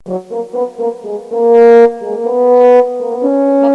Bapak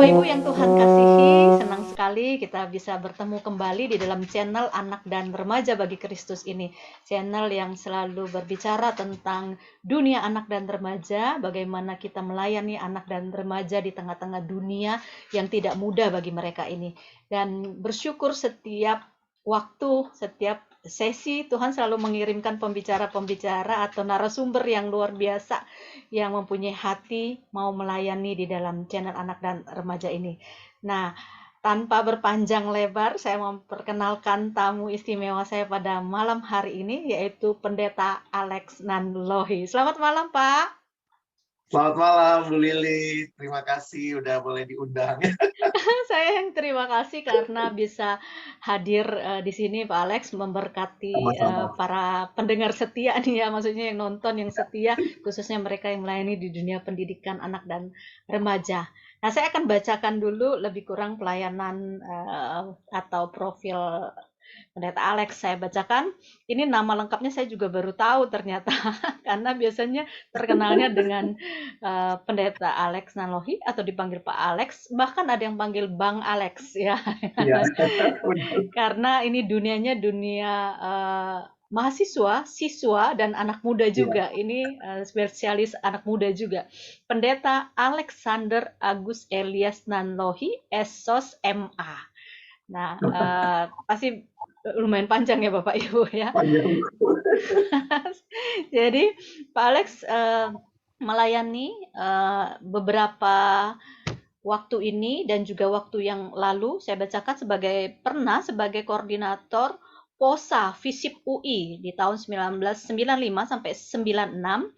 Ibu yang Tuhan kasihi, senang sekali kita bisa bertemu kembali di dalam channel Anak dan Remaja bagi Kristus ini. Channel yang selalu berbicara tentang dunia anak dan remaja, bagaimana kita melayani anak dan remaja di tengah-tengah dunia yang tidak mudah bagi mereka ini. Dan bersyukur setiap waktu, setiap sesi Tuhan selalu mengirimkan pembicara-pembicara atau narasumber yang luar biasa yang mempunyai hati mau melayani di dalam channel anak dan remaja ini. Nah, tanpa berpanjang lebar, saya memperkenalkan tamu istimewa saya pada malam hari ini, yaitu Pendeta Alex Nanlohi. Selamat malam, Pak. Selamat malam, Bu Lili. Terima kasih udah boleh diundang. Saya yang terima kasih karena bisa hadir di sini, Pak Alex, memberkati Sama-sama. para pendengar setia nih ya, maksudnya yang nonton yang setia, khususnya mereka yang melayani di dunia pendidikan anak dan remaja. Nah, saya akan bacakan dulu lebih kurang pelayanan atau profil Pendeta Alex. Saya bacakan. Ini nama lengkapnya saya juga baru tahu ternyata, karena biasanya terkenalnya dengan Pendeta Alex Nanlohi atau dipanggil Pak Alex, bahkan ada yang panggil Bang Alex ya. Iya. Karena ini dunianya dunia mahasiswa, siswa dan anak muda Iya. juga. Ini spesialis anak muda juga. Pendeta Alexander Agus Elias Nanlohi, Esos MA. Nah, pasti lumayan panjang ya Bapak Ibu ya. Panjang. Jadi Pak Alex melayani beberapa waktu ini dan juga waktu yang lalu saya bacakan pernah sebagai koordinator POSA FISIP UI di tahun 1995 sampai 96,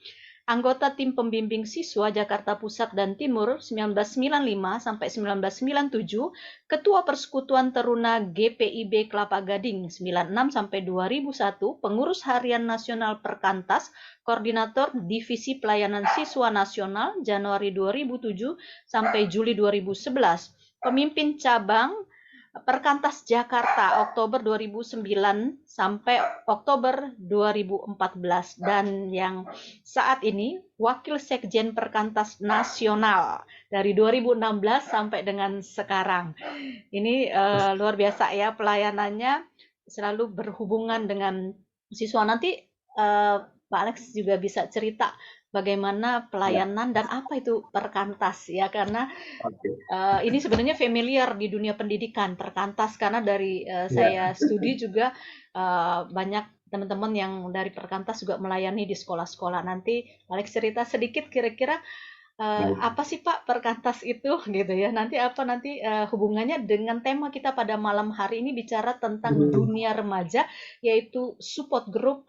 anggota tim pembimbing siswa Jakarta Pusat dan Timur 1995 sampai 1997, ketua Persekutuan Teruna GPIB Kelapa Gading 96 sampai 2001, pengurus harian nasional Perkantas, koordinator Divisi Pelayanan Siswa Nasional Januari 2007 sampai Juli 2011, pemimpin cabang Perkantas Jakarta Oktober 2009 sampai Oktober 2014, dan yang saat ini Wakil Sekjen Perkantas Nasional dari 2016 sampai dengan sekarang. Ini luar biasa ya pelayanannya, selalu berhubungan dengan siswa. Nanti Pak Alex juga bisa cerita bagaimana Ya, pelayanan dan apa itu perkantas ya, karena oke. ini sebenarnya familiar di dunia pendidikan perkantas, karena dari Ya, saya studi juga banyak teman-teman yang dari perkantas juga melayani di sekolah-sekolah. Nanti Alex cerita sedikit kira-kira baik. apa sih Pak perkantas itu gitu ya. Nanti hubungannya dengan tema kita pada malam hari ini, bicara tentang dunia remaja, yaitu support group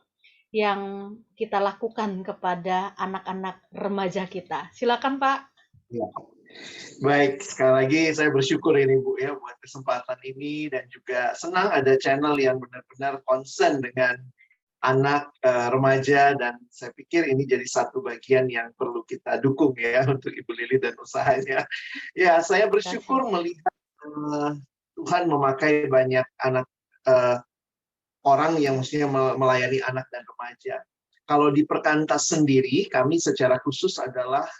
yang kita lakukan kepada anak-anak remaja kita. Silakan Pak. Ya. Baik, sekali lagi saya bersyukur ini Bu ya buat kesempatan ini dan juga senang ada channel yang benar-benar concern dengan anak remaja, dan saya pikir ini jadi satu bagian yang perlu kita dukung ya untuk Ibu Lili dan usahanya. Ya, saya Terima kasih. bersyukur melihat Tuhan memakai banyak anak eh, orang yang mestinya melayani anak dan remaja. Kalau di Perkantas sendiri, kami secara khusus adalah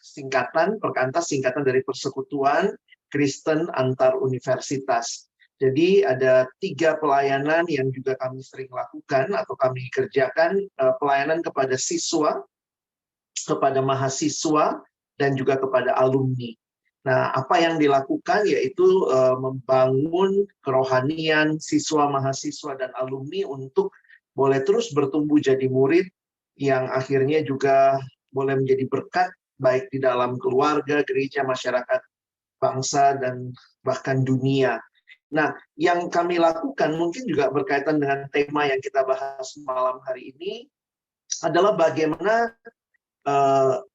Perkantas singkatan dari Persekutuan Kristen Antar Universitas. Jadi ada 3 pelayanan yang juga kami sering lakukan atau kami kerjakan, pelayanan kepada siswa, kepada mahasiswa, dan juga kepada alumni. Nah, apa yang dilakukan yaitu membangun kerohanian siswa, mahasiswa, dan alumni untuk boleh terus bertumbuh jadi murid yang akhirnya juga boleh menjadi berkat baik di dalam keluarga, gereja, masyarakat, bangsa, dan bahkan dunia. Nah, yang kami lakukan mungkin juga berkaitan dengan tema yang kita bahas malam hari ini adalah bagaimana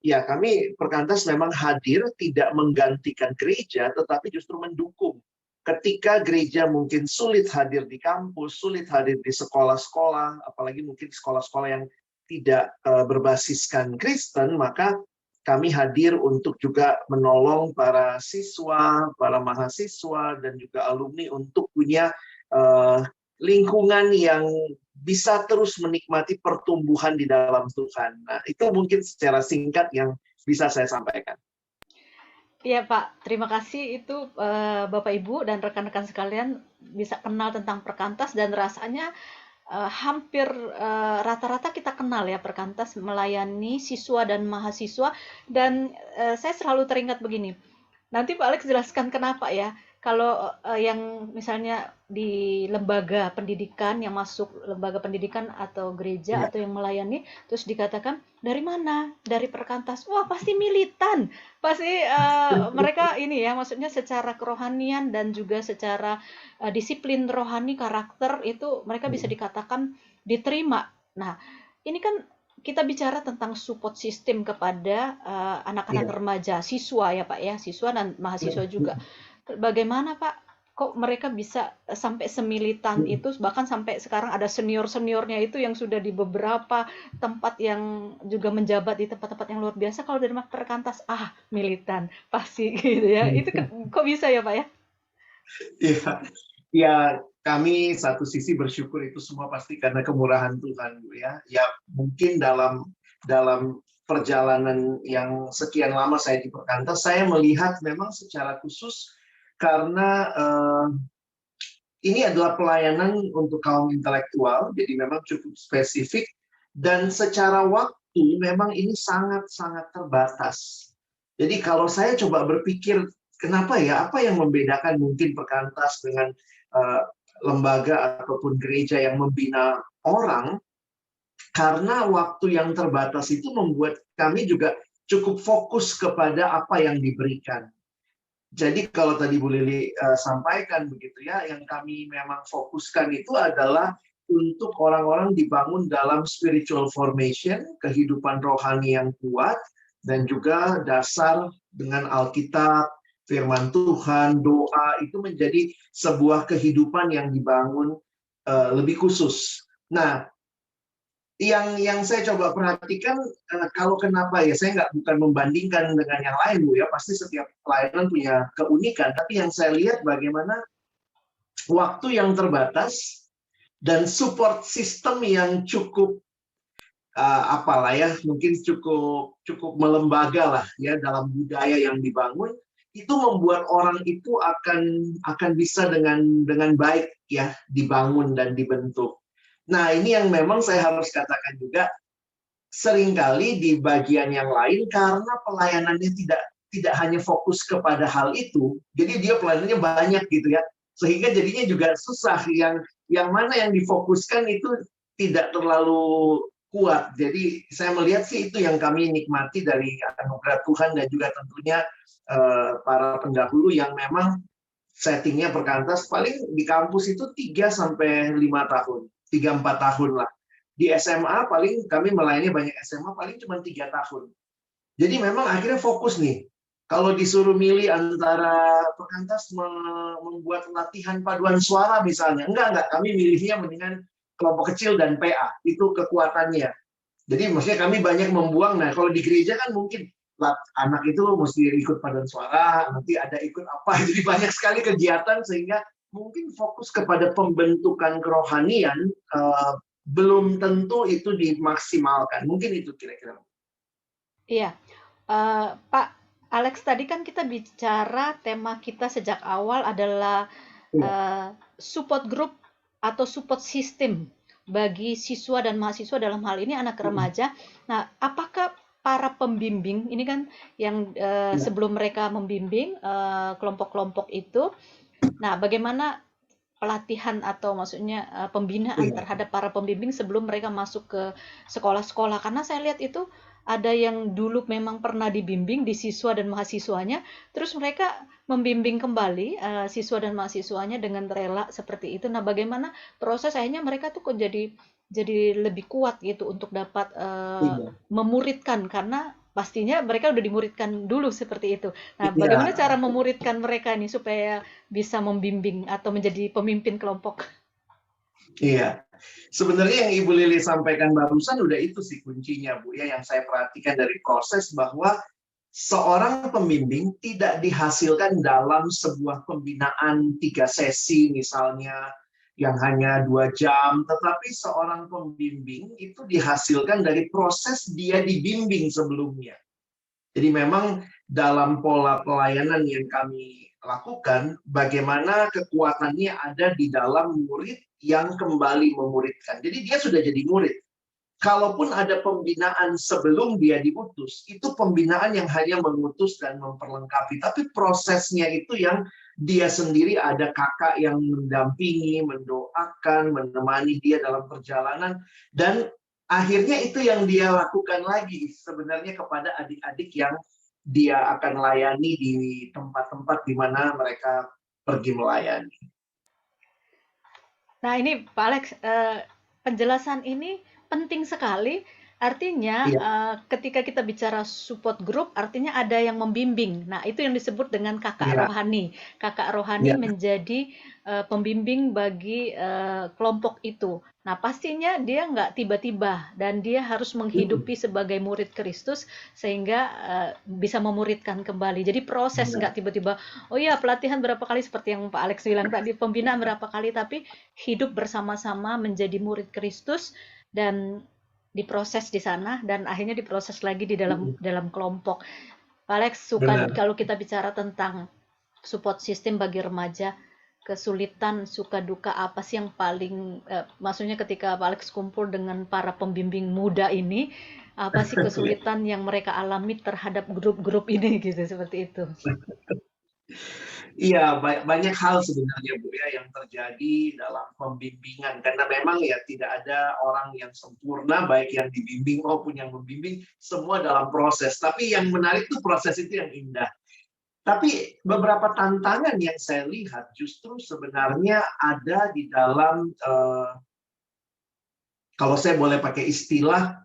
ya kami Perkantas memang hadir tidak menggantikan gereja, tetapi justru mendukung. Ketika gereja mungkin sulit hadir di kampus, sulit hadir di sekolah-sekolah, apalagi mungkin sekolah-sekolah yang tidak berbasiskan Kristen, maka kami hadir untuk juga menolong para siswa, para mahasiswa, dan juga alumni untuk punya lingkungan yang bisa terus menikmati pertumbuhan di dalam Tuhan. Nah, itu mungkin secara singkat yang bisa saya sampaikan. Iya Pak, terima kasih itu Bapak Ibu dan rekan-rekan sekalian bisa kenal tentang perkantas dan rasanya hampir rata-rata kita kenal ya perkantas melayani siswa dan mahasiswa dan saya selalu teringat begini. Nanti Pak Alex jelaskan kenapa ya. Kalau yang misalnya di lembaga pendidikan yang masuk lembaga pendidikan atau gereja Iya. atau yang melayani terus dikatakan dari mana? Dari perkantas. Wah, pasti militan. Pasti mereka ini ya maksudnya secara kerohanian dan juga secara disiplin rohani karakter itu mereka bisa dikatakan diterima. Nah, ini kan kita bicara tentang support system kepada anak-anak Iya. remaja, siswa ya Pak ya, siswa dan mahasiswa juga. Bagaimana Pak? Kok mereka bisa sampai semilitan itu, bahkan sampai sekarang ada senior-seniornya itu yang sudah di beberapa tempat yang juga menjabat di tempat-tempat yang luar biasa. Kalau dari perkantas, militan, pasti gitu ya. Itu kok bisa ya Pak ya? Iya, ya kami satu sisi bersyukur itu semua pasti karena kemurahan Tuhan, Bu ya. Ya mungkin dalam perjalanan yang sekian lama saya di Perkantas, saya melihat memang secara khusus karena ini adalah pelayanan untuk kaum intelektual, jadi memang cukup spesifik dan secara waktu memang ini sangat-sangat terbatas. Jadi kalau saya coba berpikir kenapa ya, apa yang membedakan mungkin Perkantas dengan lembaga ataupun gereja yang membina orang, karena waktu yang terbatas itu membuat kami juga cukup fokus kepada apa yang diberikan. Jadi kalau tadi Bu Lili sampaikan begitu ya, yang kami memang fokuskan itu adalah untuk orang-orang dibangun dalam spiritual formation, kehidupan rohani yang kuat, dan juga dasar dengan Alkitab, firman Tuhan, doa, itu menjadi sebuah kehidupan yang dibangun lebih khusus. Nah, yang saya coba perhatikan kalau kenapa ya saya bukan membandingkan dengan yang lain Bu ya, pasti setiap pelayanan punya keunikan, tapi yang saya lihat bagaimana waktu yang terbatas dan support system yang cukup apalah ya, mungkin cukup melembaga lah ya dalam budaya yang dibangun, itu membuat orang itu akan bisa dengan baik ya dibangun dan dibentuk. Nah, ini yang memang saya harus katakan juga, seringkali di bagian yang lain karena pelayanannya tidak hanya fokus kepada hal itu, jadi dia pelayanannya banyak gitu ya, sehingga jadinya juga susah yang mana yang difokuskan itu tidak terlalu kuat. Jadi saya melihat sih itu yang kami nikmati dari anugerah Tuhan dan juga tentunya para pendahulu yang memang settingnya Perkantas paling di kampus itu 3-5 tahun, 3-4 tahun lah. Di SMA paling kami melayani banyak SMA paling cuma 3 tahun. Jadi memang akhirnya fokus nih. Kalau disuruh milih antara Perkantas membuat latihan paduan suara misalnya, enggak, kami milihnya mendingan kelompok kecil dan PA, itu kekuatannya. Jadi maksudnya kami banyak membuang. Nah kalau di gereja kan mungkin anak itu mesti ikut paduan suara, nanti ada ikut apa, jadi banyak sekali kegiatan sehingga mungkin fokus kepada pembentukan kerohanian belum tentu itu dimaksimalkan. Mungkin itu kira-kira. Iya, Pak Alex tadi kan kita bicara tema kita sejak awal adalah Iya. support group atau support system bagi siswa dan mahasiswa dalam hal ini anak remaja. Nah, apakah para pembimbing ini kan yang sebelum mereka membimbing kelompok-kelompok itu, nah bagaimana pelatihan atau maksudnya pembinaan Iya. terhadap para pembimbing sebelum mereka masuk ke sekolah-sekolah karena saya lihat itu ada yang dulu memang pernah dibimbing di siswa dan mahasiswanya terus mereka membimbing kembali siswa dan mahasiswanya dengan rela seperti itu. Nah, bagaimana proses akhirnya mereka tuh kok jadi lebih kuat gitu untuk dapat Iya. memuridkan karena pastinya mereka udah dimuridkan dulu seperti itu. Nah, bagaimana Iya. cara memuridkan mereka nih supaya bisa membimbing atau menjadi pemimpin kelompok? Iya. Sebenarnya yang Ibu Lili sampaikan barusan udah itu sih kuncinya Bu ya, yang saya perhatikan dari proses bahwa seorang pembimbing tidak dihasilkan dalam sebuah pembinaan 3 sesi misalnya yang hanya 2 jam, tetapi seorang pembimbing itu dihasilkan dari proses dia dibimbing sebelumnya. Jadi memang dalam pola pelayanan yang kami lakukan, bagaimana kekuatannya ada di dalam murid yang kembali memuridkan. Jadi dia sudah jadi murid. Kalaupun ada pembinaan sebelum dia diutus, itu pembinaan yang hanya mengutus dan memperlengkapi. Tapi prosesnya itu yang dia sendiri, ada kakak yang mendampingi, mendoakan, menemani dia dalam perjalanan. Dan akhirnya itu yang dia lakukan lagi sebenarnya kepada adik-adik yang dia akan layani di tempat-tempat di mana mereka pergi melayani. Nah, ini Pak Alex, penjelasan ini penting sekali. Artinya, Iya, ketika kita bicara support group, artinya ada yang membimbing. Nah, itu yang disebut dengan kakak iya, rohani. Kakak rohani iya. menjadi pembimbing bagi kelompok itu. Nah, pastinya dia nggak tiba-tiba dan dia harus Hmm, menghidupi sebagai murid Kristus sehingga bisa memuridkan kembali. Jadi proses, iya, nggak tiba-tiba, oh iya pelatihan berapa kali seperti yang Pak Alex bilang tadi, pembinaan berapa kali, tapi hidup bersama-sama menjadi murid Kristus dan diproses di sana dan akhirnya diproses lagi di dalam hmm, dalam kelompok. Pak Alex suka benar. kalau kita bicara tentang support system bagi remaja, kesulitan, suka duka apa sih yang paling maksudnya ketika Pak Alex kumpul dengan para pembimbing muda ini, apa sih kesulitan yang mereka alami terhadap grup-grup ini gitu seperti itu. Iya, banyak hal sebenarnya Bu ya yang terjadi dalam pembimbingan karena memang ya tidak ada orang yang sempurna baik yang dibimbing maupun yang membimbing, semua dalam proses. Tapi yang menarik tuh proses itu yang indah. Tapi beberapa tantangan yang saya lihat justru sebenarnya ada di dalam kalau saya boleh pakai istilah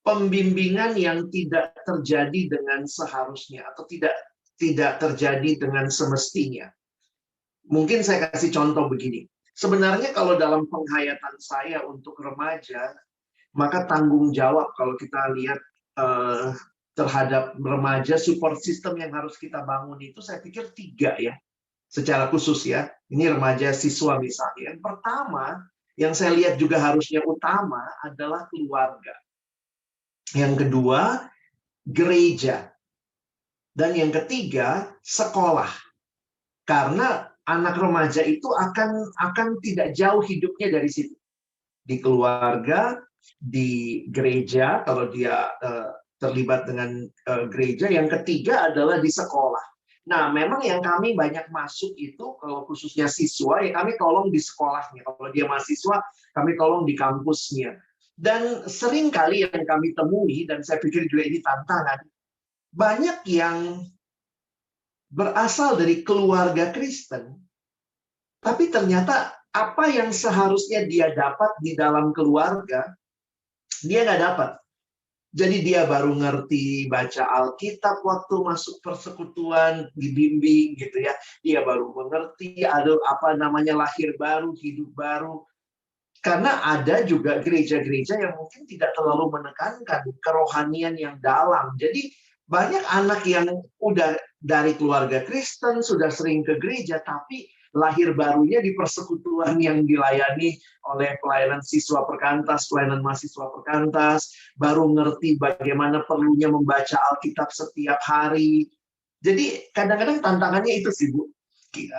pembimbingan yang tidak terjadi dengan seharusnya atau tidak tidak terjadi dengan semestinya. Mungkin saya kasih contoh begini. Sebenarnya kalau dalam penghayatan saya untuk remaja, maka tanggung jawab kalau kita lihat eh, terhadap remaja, support system yang harus kita bangun itu saya pikir 3 ya, secara khusus ya. Ini remaja siswa misalnya. Yang pertama, yang saya lihat juga harusnya utama adalah keluarga. Yang kedua, gereja. Dan yang ketiga, sekolah. Karena anak remaja itu akan tidak jauh hidupnya dari situ. Di keluarga, di gereja kalau dia terlibat dengan gereja. Yang ketiga adalah di sekolah. Nah, memang yang kami banyak masuk itu kalau khususnya siswa ya kami tolong di sekolahnya. Kalau dia mahasiswa, kami tolong di kampusnya. Dan sering kali yang kami temui dan saya pikir juga ini tantangan, banyak yang berasal dari keluarga Kristen, tapi ternyata apa yang seharusnya dia dapat di dalam keluarga, dia nggak dapat. Jadi dia baru ngerti baca Alkitab waktu masuk persekutuan, dibimbing gitu ya. Dia baru mengerti ada apa namanya lahir baru, hidup baru. Karena ada juga gereja-gereja yang mungkin tidak terlalu menekankan kerohanian yang dalam. Jadi banyak anak yang udah dari keluarga Kristen, sudah sering ke gereja, tapi lahir barunya di persekutuan yang dilayani oleh pelayanan siswa perkantas, pelayanan mahasiswa perkantas, baru ngerti bagaimana perlunya membaca Alkitab setiap hari. Jadi kadang-kadang tantangannya itu sih Bu.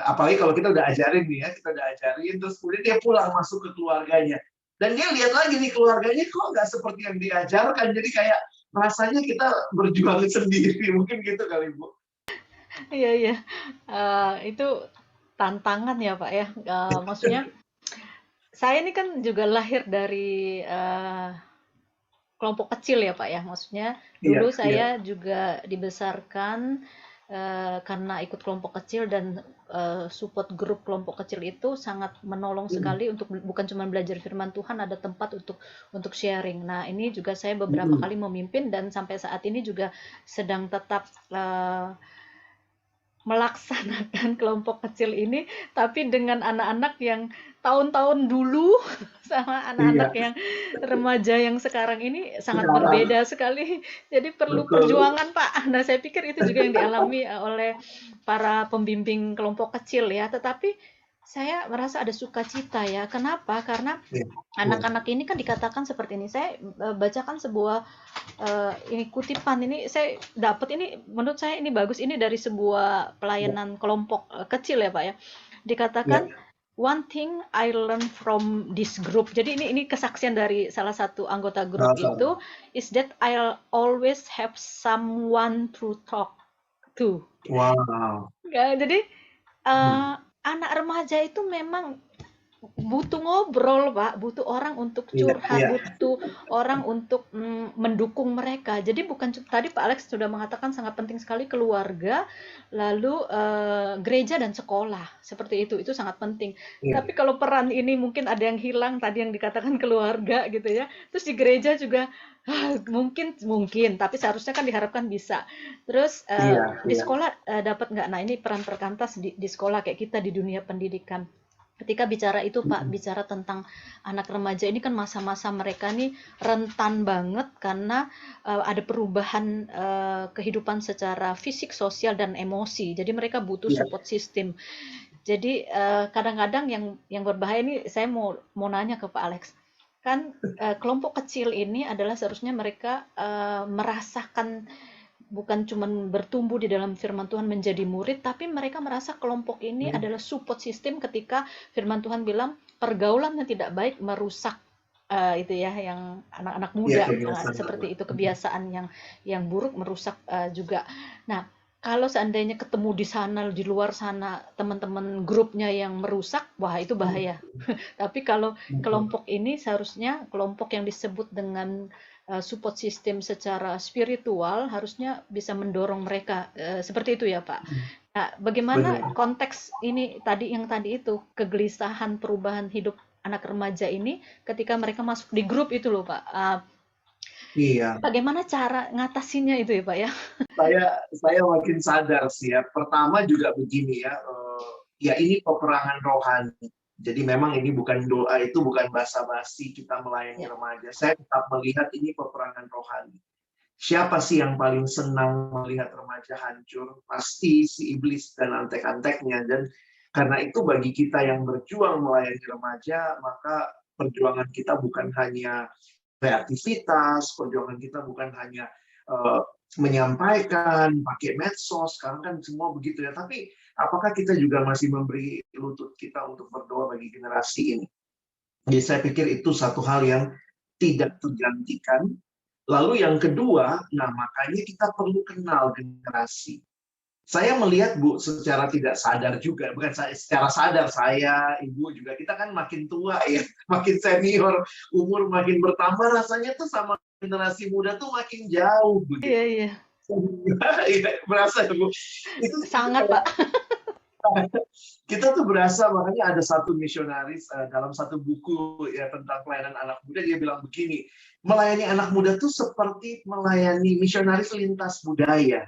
Apalagi kalau kita udah ajarin nih ya, kita udah ajarin, terus kemudian dia pulang masuk ke keluarganya. Dan dia lihat lagi nih keluarganya kok nggak seperti yang diajarkan, jadi kayak rasanya kita berjuang sendiri, mungkin gitu kali Bu. Iya, iya. Itu tantangan ya Pak ya. Maksudnya saya ini kan juga lahir dari kelompok kecil ya Pak ya. Maksudnya Iya, dulu iya. saya juga dibesarkan karena ikut kelompok kecil dan support grup kelompok kecil itu sangat menolong sekali untuk bukan cuma belajar firman Tuhan, ada tempat untuk sharing. Nah, ini juga saya beberapa kali memimpin dan sampai saat ini juga sedang tetap melaksanakan kelompok kecil ini, tapi dengan anak-anak yang tahun-tahun dulu sama anak-anak Iya, yang remaja yang sekarang ini sangat sekarang berbeda sekali. Jadi perlu betul. perjuangan, Pak. Nah, saya pikir itu juga yang dialami oleh para pembimbing kelompok kecil ya. Tetapi Saya merasa ada sukacita ya. Kenapa? Karena Ya, ya, anak-anak ini kan dikatakan seperti ini. Saya bacakan sebuah ini kutipan ini saya dapat ini menurut saya ini bagus ini dari sebuah ya, pelayanan kelompok kecil ya Pak ya. ya. Dikatakan one thing I learned from this group. Jadi ini kesaksian dari salah satu anggota grup Sama-sama. itu is that I'll always have someone to talk to. Wow. Ya, jadi Hmm. anak remaja itu memang butuh ngobrol, Pak, butuh orang untuk Iya, curhat, iya, butuh orang untuk mendukung mereka. Jadi bukan tadi Pak Alex sudah mengatakan sangat penting sekali keluarga, lalu gereja dan sekolah. Seperti itu sangat penting. iya, Tapi kalau peran ini mungkin ada yang hilang tadi yang dikatakan keluarga gitu ya. Terus di gereja juga mungkin mungkin, tapi seharusnya kan diharapkan bisa. Terus iya, di iya. sekolah dapat nggak? Nah ini peran perkantas di sekolah kayak kita di dunia pendidikan. Ketika bicara itu Pak, Mm-mm. bicara tentang anak remaja ini kan masa-masa mereka nih rentan banget karena ada perubahan kehidupan secara fisik, sosial dan emosi. Jadi mereka butuh Iya, support system. Jadi kadang-kadang yang berbahaya ini saya mau nanya ke Pak Alex. Kan kelompok kecil ini adalah seharusnya mereka merasakan bukan cuman bertumbuh di dalam firman Tuhan menjadi murid, tapi mereka merasa kelompok ini mm, adalah support system ketika firman Tuhan bilang pergaulan yang tidak baik merusak itu ya yang anak-anak iya, muda kebiasaan lama. seperti itu kebiasaan yang buruk merusak juga. Nah, kalau seandainya ketemu di sana di luar sana teman-teman grupnya yang merusak, wah itu bahaya. Tapi kalau Mm-mm. kelompok ini seharusnya kelompok yang disebut dengan support system secara spiritual harusnya bisa mendorong mereka seperti itu ya Pak. Nah, bagaimana Benar. konteks ini tadi yang tadi itu kegelisahan perubahan hidup anak remaja ini ketika mereka masuk di grup itu loh Pak. Iya. Bagaimana cara ngatasinnya itu ya Pak ya? Saya makin sadar sih ya. Pertama juga begini ya, ya ini peperangan rohani. Jadi memang ini bukan doa, itu bukan basa-basi kita melayani Ya, remaja. Saya tetap melihat ini peperangan rohani. Siapa sih yang paling senang melihat remaja hancur? Pasti si iblis dan antek-anteknya. Dan karena itu bagi kita yang berjuang melayani remaja, maka perjuangan kita bukan hanya kreativitas, perjuangan kita bukan hanya uh, menyampaikan, pakai medsos, sekarang kan semua begitu ya. Tapi apakah kita juga masih memberi lutut kita untuk berdoa bagi generasi ini? Jadi saya pikir itu satu hal yang tidak tergantikan. Lalu yang kedua, nah makanya kita perlu kenal generasi. Saya melihat Bu secara tidak sadar juga, bukan saya secara sadar, saya, Ibu juga kita kan makin tua ya, makin senior, umur makin bertambah rasanya tuh sama generasi muda tuh makin jauh begitu. iya, iya. Iya, berasa Bu. Itu Sangat kayak Pak. kita tuh berasa makanya ada satu misionaris dalam satu buku ya tentang pelayanan anak muda dia bilang begini, melayani anak muda tuh seperti melayani misionaris lintas budaya.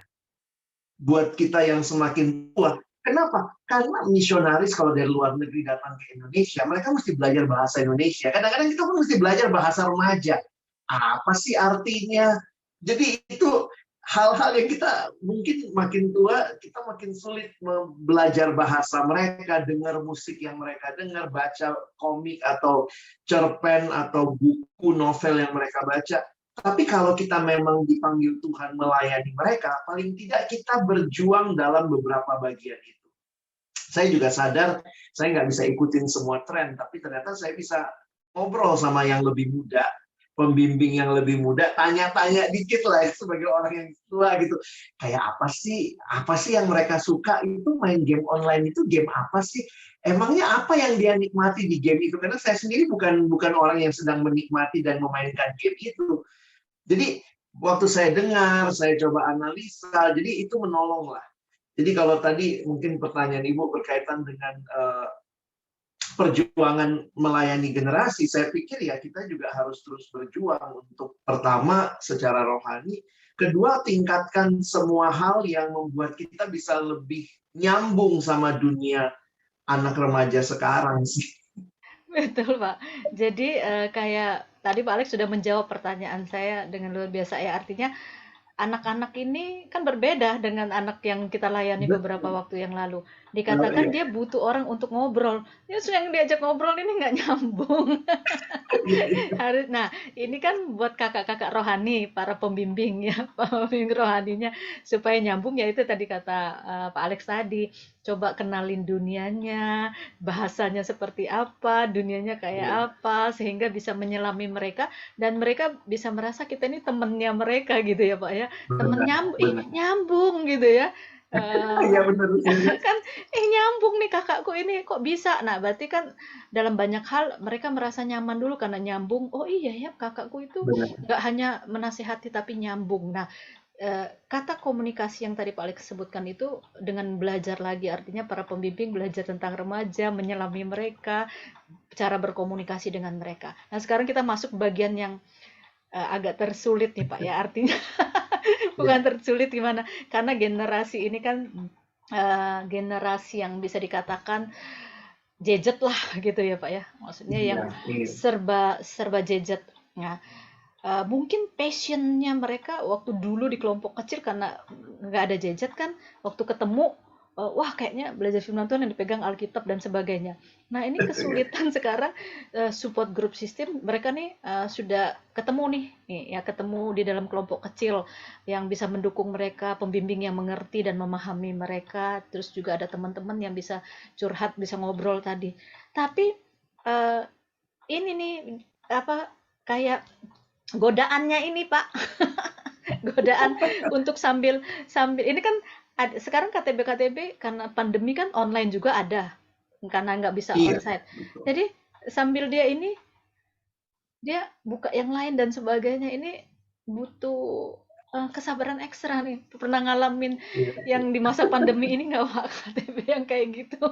Buat kita yang semakin tua. Kenapa? Karena misionaris kalau dari luar negeri datang ke Indonesia, mereka mesti belajar bahasa Indonesia. Kadang-kadang kita pun mesti belajar bahasa remaja. Apa sih artinya? Jadi itu hal-hal yang kita mungkin makin tua, kita makin sulit belajar bahasa mereka, dengar musik yang mereka dengar, baca komik atau cerpen atau buku novel yang mereka baca. Tapi kalau kita memang dipanggil Tuhan melayani mereka, paling tidak kita berjuang dalam beberapa bagian itu. Saya juga sadar, saya nggak bisa ikutin semua tren, tapi ternyata saya bisa ngobrol sama yang lebih muda, pembimbing yang lebih muda, tanya-tanya dikit lah ya, sebagai orang yang tua gitu. Kayak apa sih yang mereka suka itu main game online itu game apa sih? Emangnya apa yang dia nikmati di game itu? Karena saya sendiri bukan orang yang sedang menikmati dan memainkan game itu. Jadi waktu saya dengar, saya coba analisa, jadi itu menolong lah. Jadi kalau tadi mungkin pertanyaan Ibu berkaitan dengan perjuangan melayani generasi, saya pikir ya kita juga harus terus berjuang untuk pertama secara rohani, kedua tingkatkan semua hal yang membuat kita bisa lebih nyambung sama dunia anak remaja sekarang sih. Betul, Pak. Jadi kayak tadi Pak Alex sudah menjawab pertanyaan saya dengan luar biasa ya. Artinya anak-anak ini kan berbeda dengan anak yang kita layani beberapa Betul. waktu yang lalu. Oh, Dikatakan iya. dia butuh orang untuk ngobrol. Terus yang diajak ngobrol ini nggak nyambung. Iya, iya. Nah, ini kan buat kakak-kakak rohani, para pembimbing ya, pembimbing rohaninya supaya nyambung ya itu tadi kata Pak Alex tadi, coba kenalin dunianya, bahasanya seperti apa, dunianya kayak Iya. apa, sehingga bisa menyelami mereka dan mereka bisa merasa kita ini temennya mereka gitu ya Pak ya, temen Benar, benar. nyambung gitu ya. Iya, Eh, benar, benar. kan nyambung nih kakakku ini kok bisa. Nah, berarti kan dalam banyak hal mereka merasa nyaman dulu karena nyambung. Oh iya ya, kakakku itu Benar. nggak hanya menasehati tapi nyambung. Nah, kata komunikasi yang tadi Pak Alex sebutkan itu dengan belajar lagi, artinya para pembimbing belajar tentang remaja, menyelami mereka, cara berkomunikasi dengan mereka. Nah, sekarang kita masuk bagian yang agak tersulit nih Pak ya, artinya bukan Iya, tersulit gimana, karena generasi ini kan generasi yang bisa dikatakan gadget lah gitu ya Pak ya. Maksudnya yang iya, iya. serba serba gadget. Nah, mungkin passionnya mereka waktu dulu di kelompok kecil karena nggak ada gadget kan, waktu ketemu wah kayaknya belajar firman Tuhan yang dipegang Alkitab dan sebagainya. Nah ini kesulitan sekarang support group system mereka nih sudah ketemu nih ya ketemu di dalam kelompok kecil yang bisa mendukung mereka, pembimbing yang mengerti dan memahami mereka, terus juga ada teman-teman yang bisa curhat, bisa ngobrol tadi. Tapi eh, ini nih apa kayak godaannya ini Pak, godaan untuk sambil sambil ini kan sekarang KTB karena pandemi kan online juga ada karena nggak bisa Iya, onsite. betul. Jadi sambil dia buka yang lain dan sebagainya ini butuh kesabaran ekstra nih. Pernah ngalamin Iya, yang iya. di masa pandemi ini nggak Pak KTB yang kayak gitu?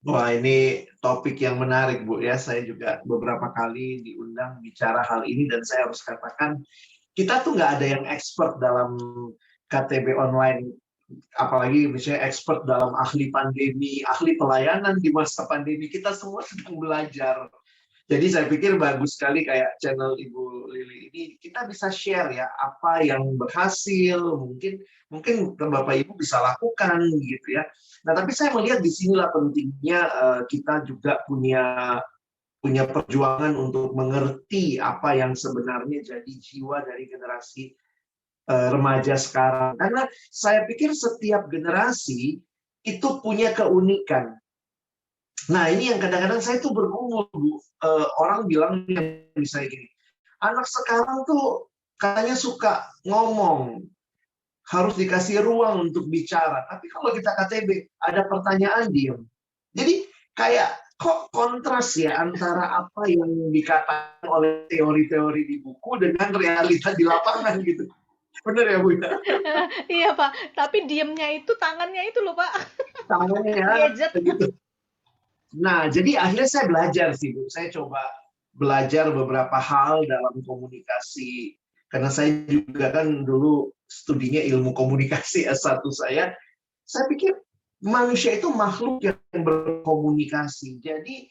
Wah, ini topik yang menarik, Bu, ya. Saya juga beberapa kali diundang bicara hal ini dan saya harus katakan, kita tuh nggak ada yang expert dalam KTB online, apalagi misalnya expert dalam ahli pandemi, ahli pelayanan di masa pandemi. Kita semua sedang belajar. Jadi saya pikir bagus sekali kayak channel Ibu Lili ini kita bisa share ya apa yang berhasil, mungkin mungkin Bapak Ibu bisa lakukan gitu ya. Nah, tapi saya melihat di sinilah pentingnya kita juga punya punya perjuangan untuk mengerti apa yang sebenarnya jadi jiwa dari generasi remaja sekarang. Karena saya pikir setiap generasi itu punya keunikan. Nah, ini yang kadang-kadang saya tuh bergumul, Bu. Orang bilang misalnya gini, anak sekarang tuh katanya suka ngomong, harus dikasih ruang untuk bicara. Tapi kalau kita KTB, ada pertanyaan diem. Jadi kayak kok kontras ya antara apa yang dikatakan oleh teori-teori di buku dengan realita di lapangan gitu. Bener ya, Bu? Iya Pak, tapi diemnya itu tangannya itu loh Pak, Tangannya ya, gadget. gitu. Nah, jadi akhirnya saya belajar sih, Bu. Saya coba belajar beberapa hal dalam komunikasi. Karena saya juga kan dulu studinya ilmu komunikasi S1 saya. Saya pikir manusia itu makhluk yang berkomunikasi. Jadi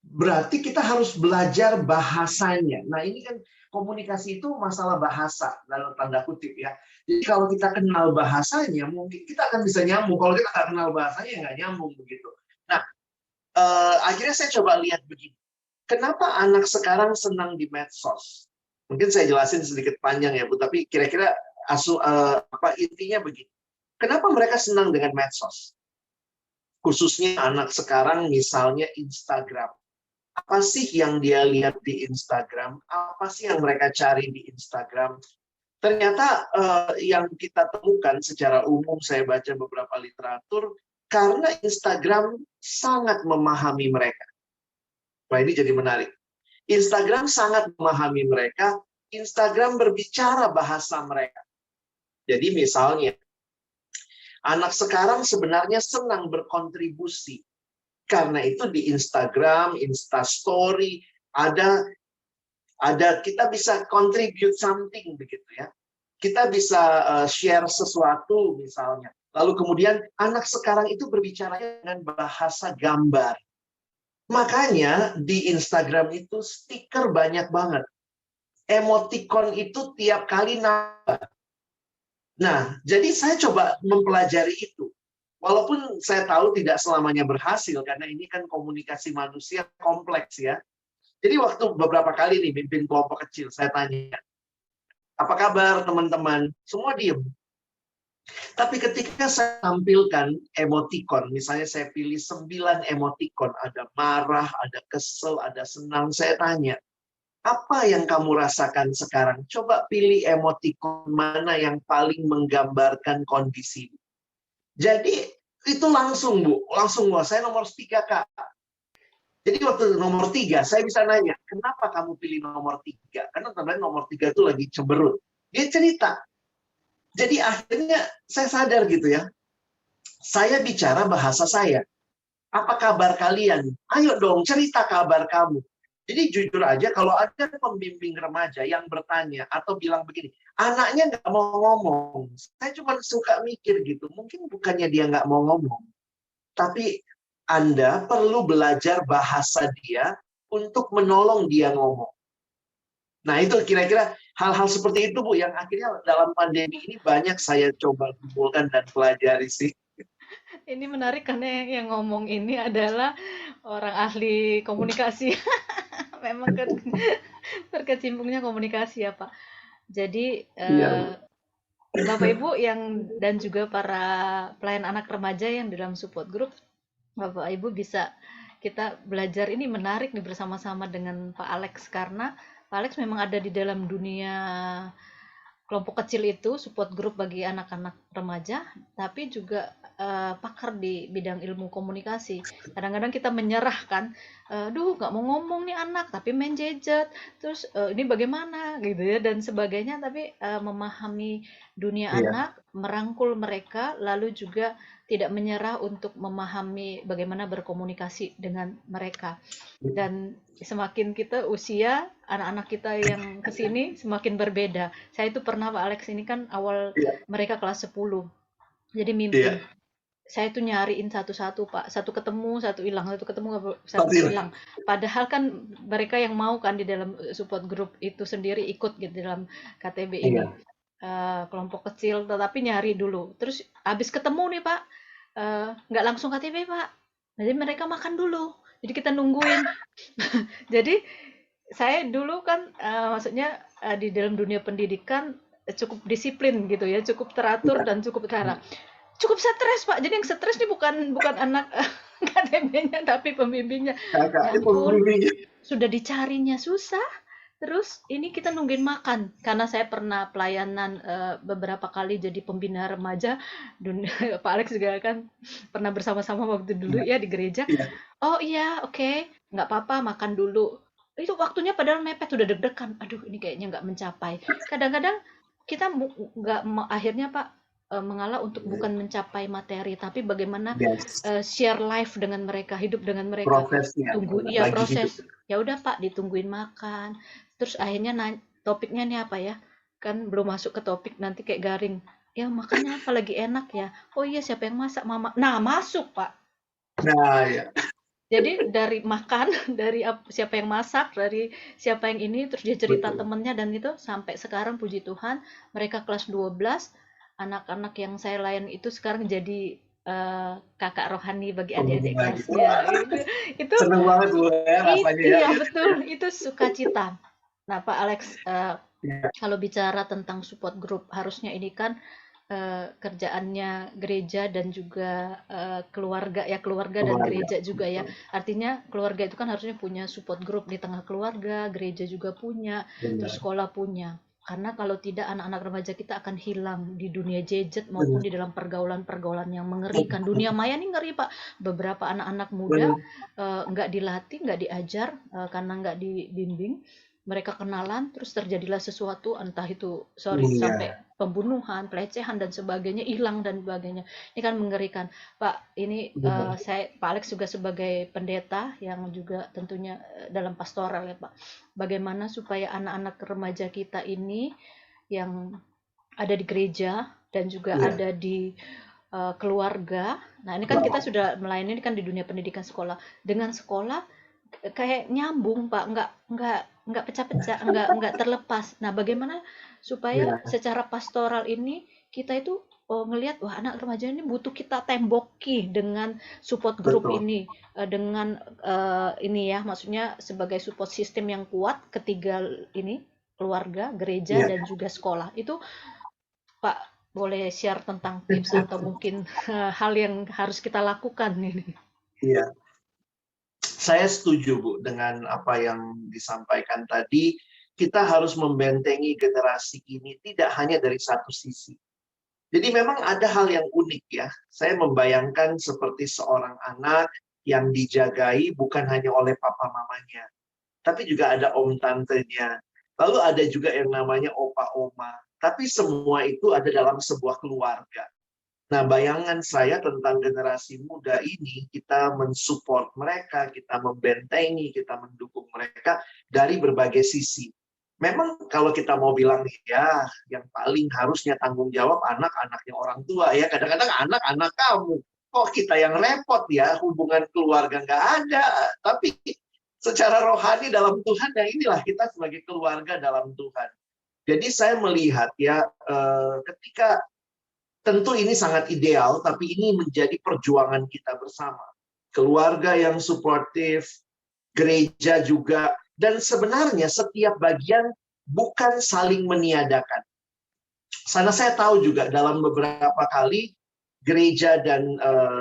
berarti kita harus belajar bahasanya. Nah, ini kan komunikasi itu masalah bahasa dalam tanda kutip ya. Jadi kalau kita kenal bahasanya, mungkin kita akan bisa nyambung. Kalau kita nggak kenal bahasanya, nggak nyambung begitu. Nah, akhirnya saya coba lihat begini. Kenapa anak sekarang senang di medsos? Mungkin saya jelasin sedikit panjang ya, Bu, tapi kira-kira intinya begini. Kenapa mereka senang dengan medsos? Khususnya anak sekarang misalnya Instagram. Apa sih yang dia lihat di Instagram? Apa sih yang mereka cari di Instagram? Ternyata yang kita temukan secara umum, saya baca beberapa literatur, karena Instagram sangat memahami mereka. Nah, ini jadi menarik. Instagram sangat memahami mereka. Instagram berbicara bahasa mereka. Jadi misalnya, anak sekarang sebenarnya senang berkontribusi. Karena itu di Instagram, Instastory, ada kita bisa contribute something begitu ya. Kita bisa share sesuatu misalnya. Lalu kemudian anak sekarang itu berbicara dengan bahasa gambar. Makanya di Instagram itu stiker banyak banget. emoticon itu tiap kali nambah. Nah, jadi saya coba mempelajari itu. Walaupun saya tahu tidak selamanya berhasil, karena ini kan komunikasi manusia kompleks ya. Jadi waktu beberapa kali nih mimpin kelompok kecil, saya tanya, apa kabar teman-teman? Semua diem. Tapi ketika saya tampilkan emoticon, misalnya saya pilih 9 emoticon, ada marah, ada kesel, ada senang, saya tanya, apa yang kamu rasakan sekarang? Coba pilih emoticon mana yang paling menggambarkan kondisi. Jadi itu langsung Bu, langsung Bu, saya nomor 3 Kak. Jadi waktu nomor 3, saya bisa nanya, kenapa kamu pilih nomor 3? Karena sebenarnya nomor 3 itu lagi cemberut. Dia cerita. Jadi akhirnya saya sadar gitu ya, saya bicara bahasa saya. Apa kabar kalian? Ayo dong, cerita kabar kamu. Jadi jujur aja, kalau ada pembimbing remaja yang bertanya atau bilang begini, anaknya nggak mau ngomong, saya cuma suka mikir gitu, mungkin bukannya dia nggak mau ngomong, tapi Anda perlu belajar bahasa dia untuk menolong dia ngomong. Nah, itu kira-kira hal-hal seperti itu, Bu, yang akhirnya dalam pandemi ini banyak saya coba kumpulkan dan pelajari sih. Ini menarik karena yang ngomong ini adalah orang ahli komunikasi. Memang berkecimpungnya komunikasi ya Pak. Jadi Iya, Bapak Ibu yang dan juga para pelayan anak remaja yang di dalam support group, Bapak Ibu bisa kita belajar ini menarik nih bersama-sama dengan Pak Alex karena Pak Alex memang ada di dalam dunia kelompok kecil itu support group bagi anak-anak remaja, tapi juga pakar di bidang ilmu komunikasi. Kadang-kadang kita menyerahkan, duh nggak mau ngomong nih anak, tapi main gadget, terus ini bagaimana gitu ya dan sebagainya. Tapi memahami dunia iya. anak, merangkul mereka, lalu juga tidak menyerah untuk memahami bagaimana berkomunikasi dengan mereka. Dan semakin kita usia anak-anak kita yang kesini semakin berbeda. Saya itu pernah Pak Alex ini kan awal Iya, mereka kelas 10. Jadi iya. mimpin. Saya tuh nyariin satu-satu Pak. Satu ketemu, satu hilang, satu ketemu, satu Tapi hilang. Padahal kan mereka yang mau kan di dalam support group itu sendiri ikut gitu dalam KTB ini. iya. Kelompok kecil tetapi nyari dulu. Terus habis ketemu nih Pak, nggak langsung KTB Pak. Jadi mereka makan dulu. Jadi kita nungguin. Jadi saya dulu kan maksudnya di dalam dunia pendidikan cukup disiplin gitu ya, cukup teratur Iya. dan cukup cara. Cukup stres Pak. Jadi yang stres ini bukan bukan anak KTB-nya tapi pembimbingnya. Ya Kakaknya ampun, pembimbingnya. sudah dicarinya susah. Terus ini kita nungguin makan karena saya pernah pelayanan beberapa kali jadi pembina remaja. Pak Alex juga kan pernah bersama-sama waktu dulu Iya, ya di gereja. iya. Oh iya, oke, nggak apa-apa makan dulu. Itu waktunya padahal mepet, udah deg-degan. Aduh, ini kayaknya nggak mencapai. Kadang-kadang kita nggak akhirnya Pak mengalah untuk bukan mencapai materi, tapi bagaimana Yes. share life dengan mereka, hidup dengan mereka. Prosesnya, Tunggu, iya lagi hidup. proses. Ya udah Pak, ditungguin makan. Terus akhirnya topiknya nih apa ya? Kan belum masuk ke topik nanti kayak garing. Ya makannya apa lagi enak ya? Oh iya siapa yang masak mama? Nah masuk Pak. Nah, ya. Jadi dari makan, dari siapa yang masak, dari siapa yang ini, terus dia cerita Betul. temennya dan itu sampai sekarang puji Tuhan mereka kelas 12, anak-anak yang saya layan itu sekarang jadi kakak rohani bagi adik-adik Pembimbing lagi. kelasnya. Itu Seneng banget Bu ya rasanya ya. iya betul, itu sukacita. Nah, Pak Alex, Iya, kalau bicara tentang support group, harusnya ini kan kerjaannya gereja dan juga keluarga ya keluarga dan keluarga. gereja juga ya. Betul. Artinya keluarga itu kan harusnya punya support group di tengah keluarga, gereja juga punya, terus Benar. sekolah punya. Karena kalau tidak anak-anak remaja kita akan hilang di dunia gadget maupun Benar. di dalam pergaulan-pergaulan yang mengerikan. Dunia maya ini ngeri, Pak. Beberapa anak-anak muda Benar. nggak dilatih, nggak diajar karena nggak dibimbing. Mereka kenalan, terus terjadilah sesuatu, entah itu, sorry, sampai Iya, pembunuhan, pelecehan dan sebagainya, hilang dan sebagainya. Ini kan mengerikan, Pak. Ini benar. Pak Alex juga sebagai pendeta yang juga tentunya dalam pastoral ya Pak. Bagaimana supaya anak-anak remaja kita ini yang ada di gereja dan juga Iya. ada di keluarga. Nah ini kan kita Wow. sudah melayani ini kan di dunia pendidikan sekolah. Dengan sekolah kayak nyambung Pak, nggak pecah-pecah, nggak terlepas. Nah, bagaimana supaya Ya, secara pastoral ini kita itu ngelihat wah anak remaja ini butuh kita temboki dengan support group betul. ini, dengan ini ya, maksudnya sebagai support system yang kuat ketiga ini keluarga, gereja Iya, dan juga sekolah. Itu Pak boleh share tentang tips atau mungkin hal yang harus kita lakukan ini. iya. Saya setuju, Bu, dengan apa yang disampaikan tadi. Kita harus membentengi generasi ini tidak hanya dari satu sisi. Jadi memang ada hal yang unik ya. Saya membayangkan seperti seorang anak yang dijagai bukan hanya oleh papa mamanya, tapi juga ada om tantenya. Lalu ada juga yang namanya opa oma. Tapi semua itu ada dalam sebuah keluarga. Nah, bayangan saya tentang generasi muda ini, kita mensupport mereka, kita membentengi, kita mendukung mereka dari berbagai sisi. Memang kalau kita mau bilang nih, ya yang paling harusnya tanggung jawab anak-anaknya orang tua ya. Kadang-kadang anak-anak kamu. Kok kita yang repot ya, hubungan keluarga nggak ada. Tapi secara rohani dalam Tuhan, ya inilah kita sebagai keluarga dalam Tuhan. Jadi saya melihat ya, ketika tentu ini sangat ideal, tapi ini menjadi perjuangan kita bersama. Keluarga yang suportif, gereja juga, dan sebenarnya setiap bagian bukan saling meniadakan. Sana saya tahu juga dalam beberapa kali gereja dan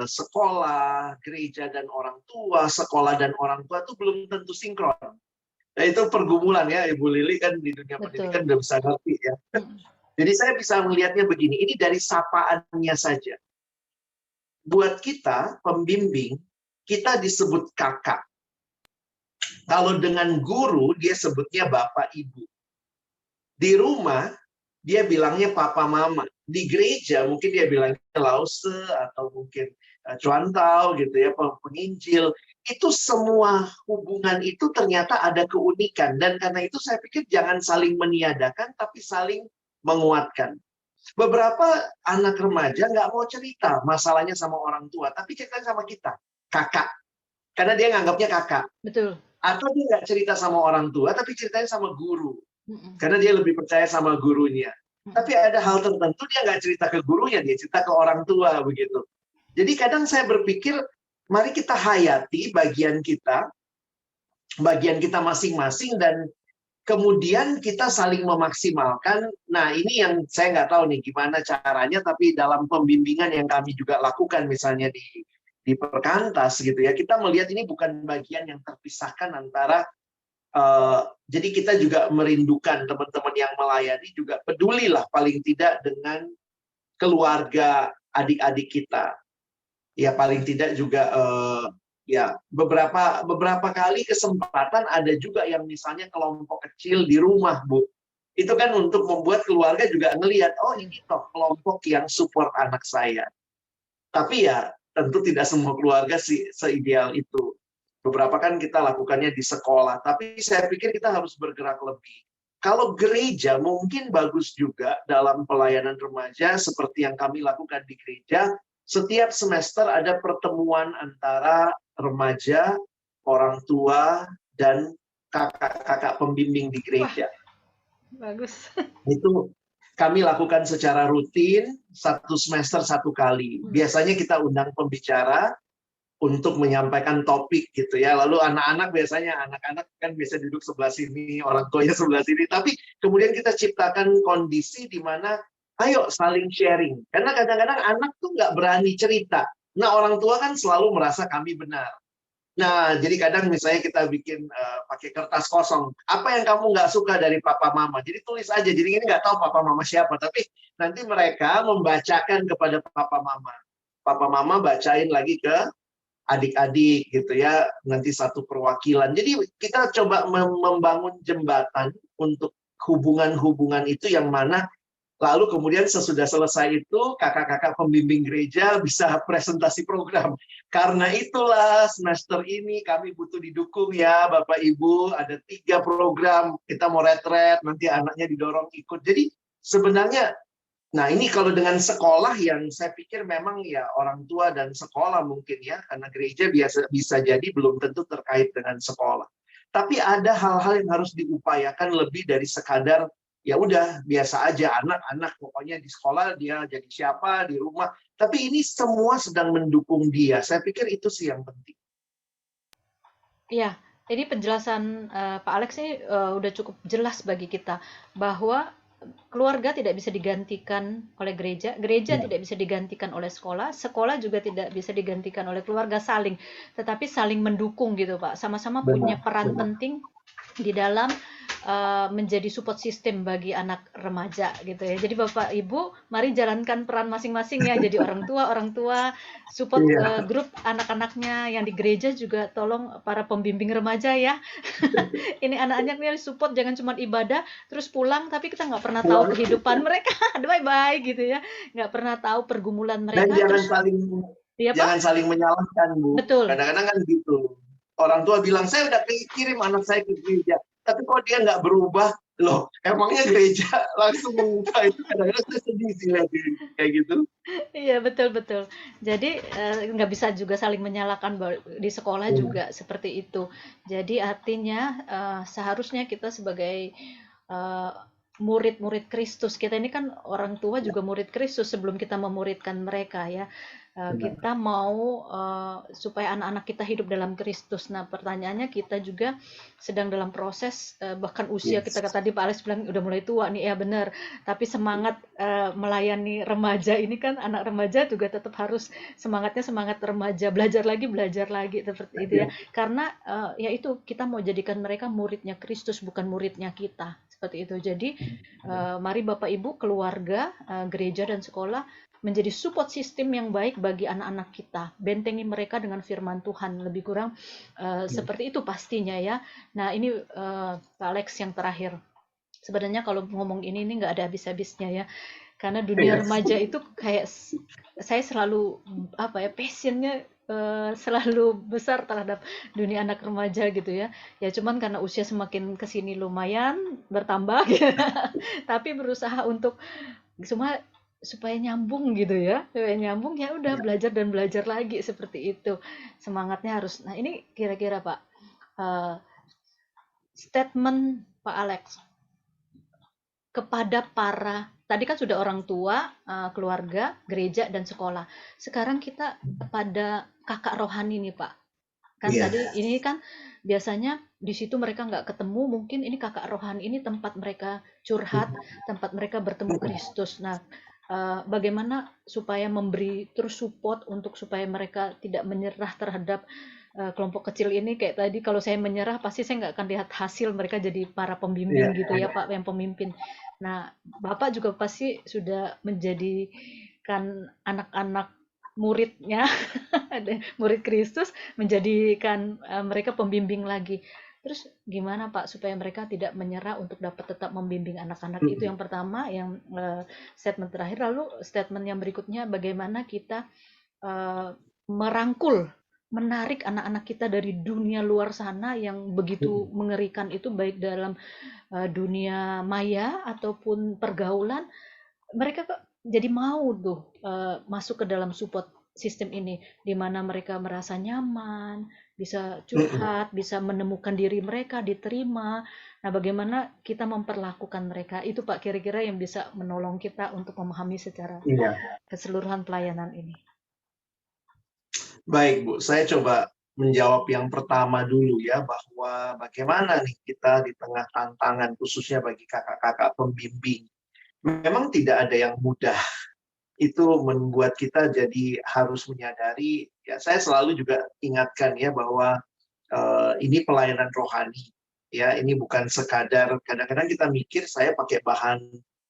sekolah, gereja dan orang tua, sekolah dan orang tua itu belum tentu sinkron. Nah, itu pergumulan ya, Ibu Lili kan di dunia pendidikan Betul. udah bisa ngerti ya. Jadi saya bisa melihatnya begini, ini dari sapaannya saja. Buat kita, pembimbing, kita disebut kakak. Kalau dengan guru, dia sebutnya bapak ibu. Di rumah, dia bilangnya papa mama. Di gereja, mungkin dia bilangnya lause, atau mungkin cuantau, gitu ya, penginjil. Itu semua hubungan itu ternyata ada keunikan. Dan karena itu saya pikir jangan saling meniadakan, tapi saling menguatkan. Beberapa anak remaja nggak mau cerita masalahnya sama orang tua, tapi cerita sama kita, kakak. Karena dia nganggapnya kakak. Betul. Atau dia nggak cerita sama orang tua, tapi ceritanya sama guru. Mm-mm. Karena dia lebih percaya sama gurunya. Mm-mm. Tapi ada hal tertentu dia nggak cerita ke gurunya, dia cerita ke orang tua begitu. Jadi kadang saya berpikir, mari kita hayati bagian kita masing-masing, dan kemudian kita saling memaksimalkan. Nah, ini yang saya nggak tahu nih gimana caranya, tapi dalam pembimbingan yang kami juga lakukan, misalnya di Perkantas gitu ya, kita melihat ini bukan bagian yang terpisahkan antara jadi kita juga merindukan teman-teman yang melayani juga pedulilah paling tidak dengan keluarga adik-adik kita. Ya paling tidak juga ya beberapa kali kesempatan ada juga yang misalnya kelompok kecil di rumah, Bu. Itu kan untuk membuat keluarga juga ngelihat, oh ini toh kelompok yang support anak saya. Tapi ya tentu tidak semua keluarga sih seideal itu. Beberapa kan kita lakukannya di sekolah, tapi saya pikir kita harus bergerak lebih. Kalau gereja mungkin bagus juga dalam pelayanan remaja seperti yang kami lakukan di gereja. Setiap semester ada pertemuan antara remaja, orang tua, dan kakak-kakak pembimbing di Wah, gereja. bagus. Itu kami lakukan secara rutin, satu semester satu kali. Biasanya kita undang pembicara untuk menyampaikan topik gitu ya. Lalu anak-anak kan biasa duduk sebelah sini, orang tuanya sebelah sini. Tapi kemudian kita ciptakan kondisi di mana ayo saling sharing. Karena kadang-kadang anak tuh nggak berani cerita. Nah, orang tua kan selalu merasa kami benar. Nah, jadi kadang misalnya kita bikin pakai kertas kosong. Apa yang kamu nggak suka dari papa mama? Jadi tulis aja. Jadi ini nggak tahu papa mama siapa. Tapi nanti mereka membacakan kepada papa mama. Papa mama bacain lagi ke adik-adik gitu ya, nanti satu perwakilan. Jadi kita coba membangun jembatan untuk hubungan-hubungan itu yang mana lalu kemudian sesudah selesai itu kakak-kakak pembimbing gereja bisa presentasi program. Karena itulah semester ini kami butuh didukung ya Bapak Ibu, ada 3 program, kita mau retret, nanti anaknya didorong ikut. Jadi sebenarnya Nah, ini kalau dengan sekolah yang saya pikir memang ya orang tua dan sekolah mungkin ya, karena gereja bisa jadi belum tentu terkait dengan sekolah. Tapi ada hal-hal yang harus diupayakan lebih dari sekadar ya udah biasa aja anak-anak pokoknya di sekolah dia jadi siapa di rumah. Tapi ini semua sedang mendukung dia. Saya pikir itu sih yang penting. Iya, ini penjelasan Pak Alex ini udah cukup jelas bagi kita bahwa keluarga tidak bisa digantikan oleh gereja, gereja Ya, tidak bisa digantikan oleh sekolah, sekolah juga tidak bisa digantikan oleh keluarga saling, tetapi saling mendukung gitu Pak, sama-sama punya benar, peran benar. penting di dalam menjadi support system bagi anak remaja gitu ya. Jadi Bapak Ibu, mari jalankan peran masing-masing ya. Jadi orang tua support Iya, grup anak-anaknya yang di gereja juga tolong para pembimbing remaja ya. Ini anak-anaknya support jangan cuma ibadah terus pulang tapi kita nggak pernah tahu pulang kehidupan mereka. Bye bye gitu ya. Nggak pernah tahu pergumulan dan mereka terus ya Pak? jangan saling menyalahkan, Bu. Betul. Kadang-kadang kan gitu. Orang tua bilang, saya udah kirim anak saya ke gereja. Tapi kok dia nggak berubah, loh, emangnya gereja langsung mengubah itu? Kadang-kadang saya sedih sih lihat kayak gitu. Iya betul betul. Jadi nggak bisa juga saling menyalahkan di sekolah Iya, juga seperti itu. Jadi artinya seharusnya kita sebagai eh, murid-murid Kristus, kita ini kan orang tua juga murid Kristus sebelum kita memuridkan mereka ya. benar. Kita mau supaya anak-anak kita hidup dalam Kristus. Nah, pertanyaannya kita juga sedang dalam proses bahkan usia kita Yes. tadi Pak Alex bilang udah mulai tua nih ya benar. Tapi semangat melayani remaja ini kan anak remaja juga tetap harus semangatnya semangat remaja, belajar lagi seperti itu ya. Iya. Karena ya itu kita mau jadikan mereka muridnya Kristus bukan muridnya kita. Seperti itu. Jadi mari Bapak Ibu, keluarga, gereja dan sekolah menjadi support system yang baik bagi anak-anak kita. Bentengi mereka dengan firman Tuhan. Lebih kurang seperti itu pastinya ya. Nah, ini Pak Alex yang terakhir. Sebenarnya kalau ngomong ini nggak ada habis-habisnya ya. Karena dunia Iya. remaja itu kayak saya selalu apa ya passionnya selalu besar terhadap dunia anak remaja gitu ya. Ya cuman karena usia semakin kesini lumayan bertambah gitu. Tapi berusaha untuk semua supaya nyambung gitu ya. Supaya nyambung ya udah belajar dan belajar lagi seperti itu. Semangatnya harus. Nah, ini kira-kira Pak eh, statement Pak Alex kepada para tadi kan sudah orang tua, keluarga, gereja dan sekolah. Sekarang kita pada kakak rohani nih, Pak. Kan Iya. tadi ini kan biasanya di situ mereka nggak ketemu, mungkin ini kakak rohani ini tempat mereka curhat, tempat mereka bertemu Kristus. Nah, bagaimana supaya memberi terus support untuk supaya mereka tidak menyerah terhadap kelompok kecil ini kayak tadi kalau saya menyerah pasti saya nggak akan lihat hasil mereka jadi para Iya. pembimbing gitu ya Pak yang pemimpin. Nah, Bapak juga pasti sudah menjadikan anak-anak muridnya murid Kristus menjadikan mereka pembimbing lagi. Terus gimana Pak supaya mereka tidak menyerah untuk dapat tetap membimbing anak-anak itu yang pertama, yang statement terakhir. Lalu statement yang berikutnya bagaimana kita merangkul, menarik anak-anak kita dari dunia luar sana yang begitu mengerikan itu baik dalam dunia maya ataupun pergaulan mereka kok jadi mau tuh masuk ke dalam support sistem ini di mana mereka merasa nyaman, bisa curhat, bisa menemukan diri mereka, diterima. Nah, bagaimana kita memperlakukan mereka? Itu Pak kira-kira yang bisa menolong kita untuk memahami secara Iya. keseluruhan pelayanan ini. Baik, Bu. Saya coba menjawab yang pertama dulu ya, bahwa bagaimana nih kita di tengah tantangan khususnya bagi kakak-kakak pembimbing. Memang tidak ada yang mudah. Itu membuat kita jadi harus menyadari, ya saya selalu juga ingatkan ya bahwa ini pelayanan rohani. Ya, ini bukan sekadar kadang-kadang kita mikir saya pakai bahan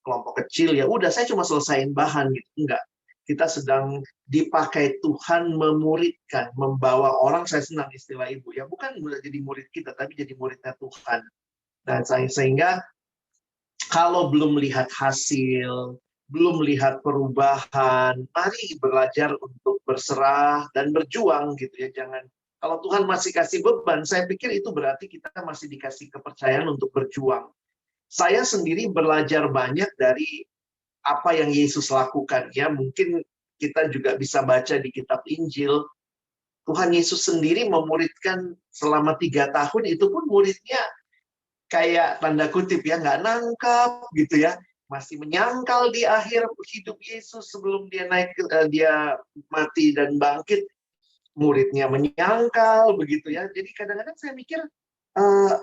kelompok kecil ya udah saya cuma selesaiin bahan gitu. Enggak. Kita sedang dipakai Tuhan memuridkan, membawa orang, saya senang istilah Ibu ya, bukan jadi murid kita tapi jadi muridnya Tuhan. Dan sehingga kalau belum lihat hasil, belum lihat perubahan, mari belajar untuk berserah dan berjuang gitu ya. Jangan kalau Tuhan masih kasih beban, saya pikir itu berarti kita masih dikasih kepercayaan untuk berjuang. Saya sendiri belajar banyak dari apa yang Yesus lakukan ya. Mungkin kita juga bisa baca di kitab Injil, Tuhan Yesus sendiri memuridkan selama 3 tahun, itu pun muridnya kayak tanda kutip ya, nggak nangkap gitu ya, masih menyangkal di akhir hidup Yesus sebelum dia dia mati dan bangkit, muridnya menyangkal begitu ya. Jadi kadang-kadang saya mikir, eh,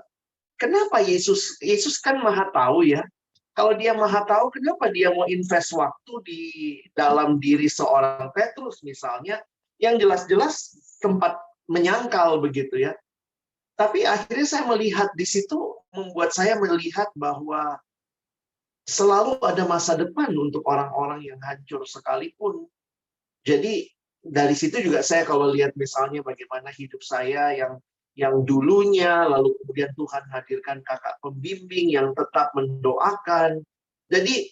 kenapa Yesus kan maha tahu ya. Kalau dia maha tahu, kenapa dia mau invest waktu di dalam diri seorang Petrus misalnya, yang jelas-jelas sempat menyangkal begitu ya. Tapi akhirnya saya melihat di situ, membuat saya melihat bahwa selalu ada masa depan untuk orang-orang yang hancur sekalipun. Jadi dari situ juga saya kalau lihat misalnya bagaimana hidup saya yang dulunya, lalu kemudian Tuhan hadirkan kakak pembimbing yang tetap mendoakan. Jadi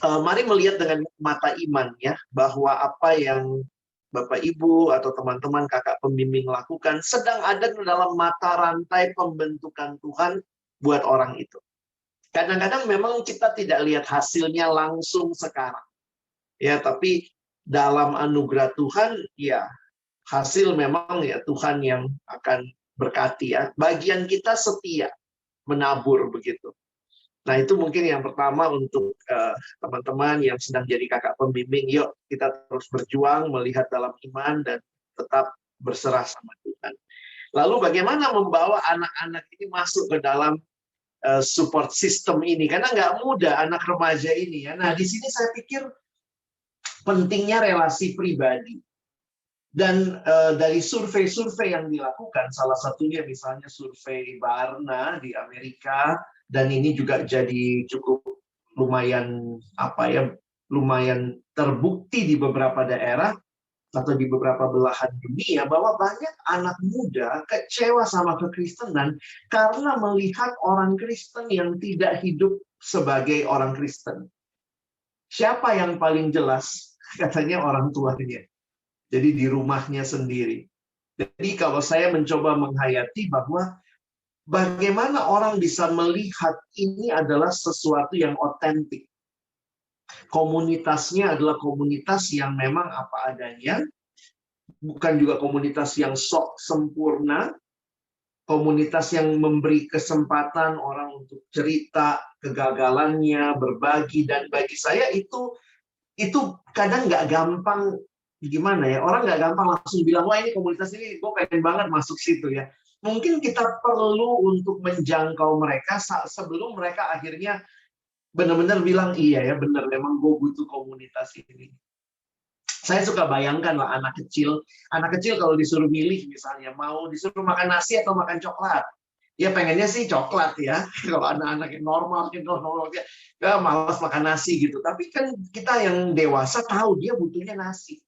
mari melihat dengan mata iman ya, bahwa apa yang Bapak Ibu atau teman-teman kakak pembimbing lakukan sedang ada dalam mata rantai pembentukan Tuhan buat orang itu. Kadang-kadang memang kita tidak lihat hasilnya langsung sekarang. Ya, tapi dalam anugerah Tuhan, ya hasil memang ya Tuhan yang akan berkati ya. Bagian kita setia menabur begitu. Nah, itu mungkin yang pertama untuk teman-teman yang sedang jadi kakak pembimbing. Yuk, kita terus berjuang melihat dalam iman dan tetap berserah sama Tuhan. Lalu bagaimana membawa anak-anak ini masuk ke dalam support system ini? Karena nggak mudah anak remaja ini ya. Nah, di sini saya pikir pentingnya relasi pribadi. Dan dari survei-survei yang dilakukan, salah satunya misalnya survei Barna di Amerika, dan ini juga jadi cukup lumayan lumayan terbukti di beberapa daerah atau di beberapa belahan dunia, bahwa banyak anak muda kecewa sama kekristenan karena melihat orang Kristen yang tidak hidup sebagai orang Kristen. Siapa yang paling jelas? Katanya orang tuanya. Jadi di rumahnya sendiri. Jadi kalau saya mencoba menghayati bahwa bagaimana orang bisa melihat ini adalah sesuatu yang otentik. Komunitasnya adalah komunitas yang memang apa adanya, bukan juga komunitas yang sok sempurna, komunitas yang memberi kesempatan orang untuk cerita kegagalannya, berbagi, dan bagi saya itu kadang nggak gampang. Gimana ya, orang nggak gampang langsung bilang, wah ini komunitas ini gue pengen banget masuk situ ya. Mungkin kita perlu untuk menjangkau mereka sebelum mereka akhirnya benar-benar bilang, iya ya benar, memang gue butuh komunitas ini. Saya suka bayangkan lah anak kecil kalau disuruh milih misalnya, mau disuruh makan nasi atau makan coklat. Ya pengennya sih coklat ya, kalau anak-anak yang normal ya malas makan nasi gitu. Tapi kan kita yang dewasa tahu dia butuhnya nasi.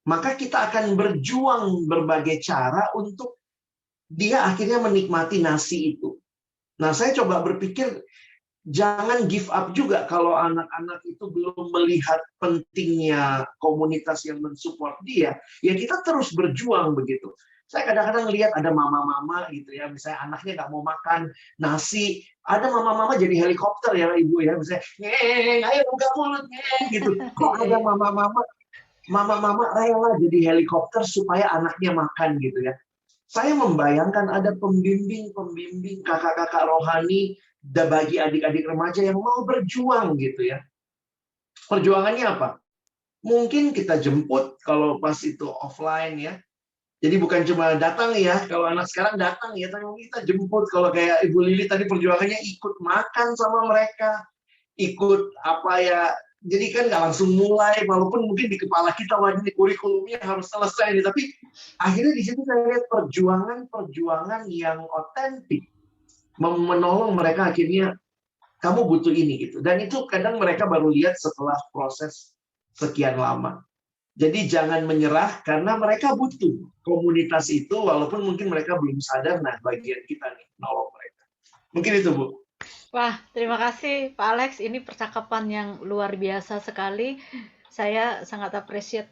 Maka kita akan berjuang berbagai cara untuk dia akhirnya menikmati nasi itu. Nah, saya coba berpikir, jangan give up juga kalau anak-anak itu belum melihat pentingnya komunitas yang mensupport dia. Ya kita terus berjuang begitu. Saya kadang-kadang lihat ada mama-mama gitu ya, misalnya anaknya nggak mau makan nasi, ada mama-mama jadi helikopter ya ibu ya, misalnya, ayo buka mulut, gitu. Kok ada mama-mama rela jadi helikopter supaya anaknya makan gitu ya. Saya membayangkan ada pembimbing, kakak-kakak rohani bagi adik-adik remaja yang mau berjuang gitu ya. Perjuangannya apa? Mungkin kita jemput kalau pas itu offline ya. Jadi bukan cuma datang ya, kalau anak sekarang datang ya, tapi kita jemput. Kalau kayak Ibu Lili tadi perjuangannya ikut makan sama mereka, ikut apa ya, jadi kan nggak langsung mulai, walaupun mungkin di kepala kita wah ini kurikulumnya harus selesai nih, tapi akhirnya di situ saya lihat perjuangan yang otentik menolong mereka akhirnya, kamu butuh ini gitu, dan itu kadang mereka baru lihat setelah proses sekian lama. Jadi jangan menyerah karena mereka butuh komunitas itu, walaupun mungkin mereka belum sadar. Nah, bagian kita nih nolong mereka. Mungkin itu Bu. Wah, terima kasih Pak Alex. Ini percakapan yang luar biasa sekali. Saya sangat appreciate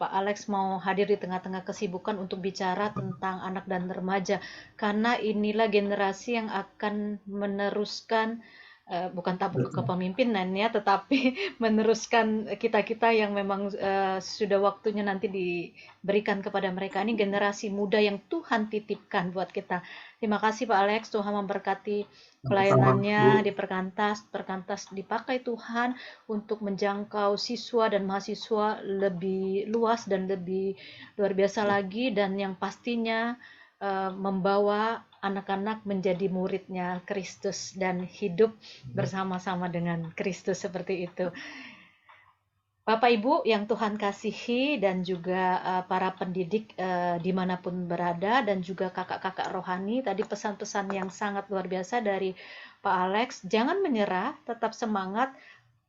Pak Alex mau hadir di tengah-tengah kesibukan untuk bicara tentang anak dan remaja. Karena inilah generasi yang akan meneruskan bukan tabung betul. kepemimpinan ya, tetapi meneruskan kita-kita yang memang sudah waktunya nanti diberikan kepada mereka. Ini generasi muda yang Tuhan titipkan buat kita. Terima kasih Pak Alex, Tuhan memberkati Sama-sama, Bu. pelayanannya di Perkantas. Perkantas dipakai Tuhan untuk menjangkau siswa dan mahasiswa lebih luas dan lebih luar biasa lagi, dan yang pastinya membawa anak-anak menjadi muridnya Kristus dan hidup bersama-sama dengan Kristus seperti itu. Bapak Ibu yang Tuhan kasihi dan juga para pendidik dimanapun berada, dan juga kakak-kakak rohani, tadi pesan-pesan yang sangat luar biasa dari Pak Alex. Jangan menyerah, tetap semangat.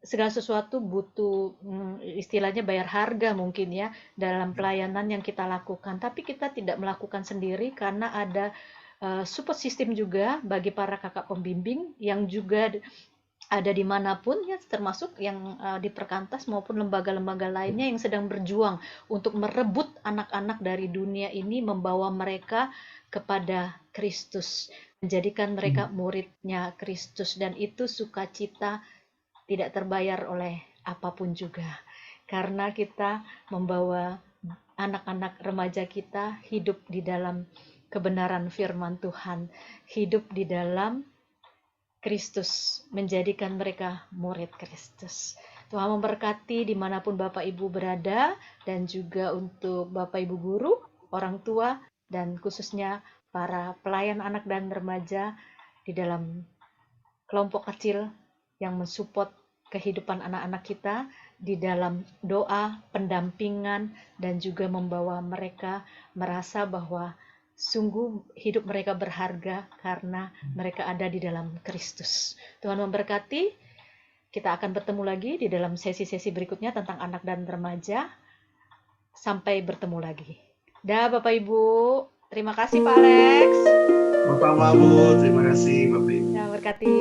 Segala sesuatu butuh istilahnya bayar harga mungkin ya dalam pelayanan yang kita lakukan, tapi kita tidak melakukan sendiri karena ada support system juga bagi para kakak pembimbing yang juga ada dimanapun ya, termasuk yang di Perkantas maupun lembaga-lembaga lainnya yang sedang berjuang untuk merebut anak-anak dari dunia ini, membawa mereka kepada Kristus, menjadikan mereka muridnya Kristus, dan itu sukacita tidak terbayar oleh apapun juga, karena kita membawa anak-anak remaja kita hidup di dalam kebenaran firman Tuhan, hidup di dalam Kristus, menjadikan mereka murid Kristus. Tuhan memberkati dimanapun Bapak Ibu berada, dan juga untuk Bapak Ibu guru, orang tua, dan khususnya para pelayan anak dan remaja di dalam kelompok kecil yang mensupport kehidupan anak-anak kita di dalam doa, pendampingan, dan juga membawa mereka merasa bahwa sungguh hidup mereka berharga karena mereka ada di dalam Kristus. Tuhan memberkati. Kita akan bertemu lagi di dalam sesi-sesi berikutnya tentang anak dan remaja. Sampai bertemu lagi. Dah Bapak Ibu. Terima kasih Pak Alex. Sama-sama, Bu. Terima kasih, Bapak Ibu. Tuhan berkati.